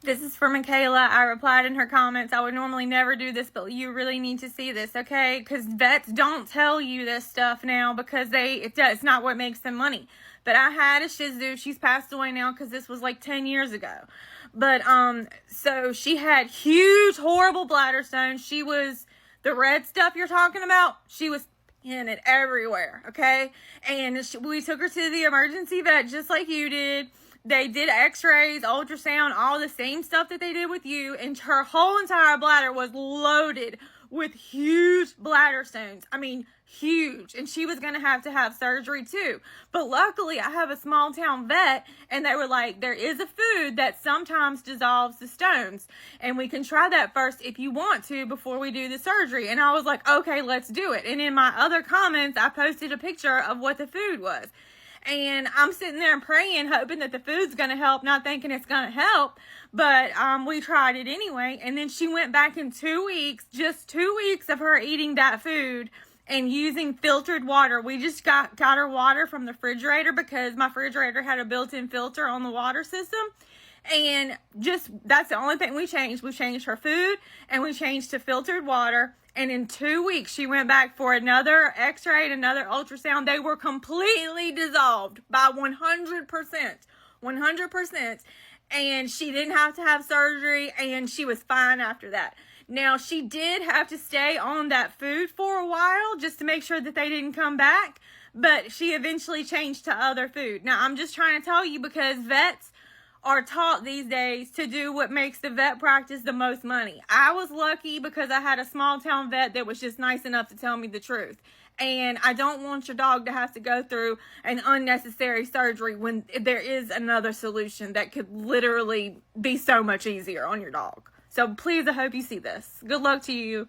This is for Michaela. I replied in her comments. I would normally never do this, but you really need to see this, okay? Because vets don't tell you this stuff now because it's not what makes them money. But I had a Shih Tzu. She's passed away now because this was like 10 years ago. But, so she had huge, horrible bladder stones. She was, the red stuff you're talking about, she was in it everywhere, okay? And we took her to the emergency vet just like you did. They did x-rays, ultrasound, all the same stuff that they did with you, and her whole entire bladder was loaded with huge bladder stones. I mean, huge. And she was going to have surgery too. But luckily, I have a small town vet, and they were like, there is a food that sometimes dissolves the stones, and we can try that first if you want to before we do the surgery. And I was like, okay, let's do it. And in my other comments, I posted a picture of what the food was. And I'm sitting there and praying, hoping that the food's going to help, not thinking it's going to help. But we tried it anyway. And then she went back in 2 weeks, just 2 weeks of her eating that food and using filtered water. We just got her water from the refrigerator because my refrigerator had a built-in filter on the water system. And that's the only thing we changed. We changed her food and we changed to filtered water. And in 2 weeks, she went back for another x-ray and another ultrasound. They were completely dissolved by 100%. 100%. And she didn't have to have surgery, and she was fine after that. Now, she did have to stay on that food for a while just to make sure that they didn't come back. But she eventually changed to other food. Now, I'm just trying to tell you because vets are taught these days to do what makes the vet practice the most money. I was lucky because I had a small town vet that was just nice enough to tell me the truth. And I don't want your dog to have to go through an unnecessary surgery when there is another solution that could literally be so much easier on your dog. So please, I hope you see this. Good luck to you.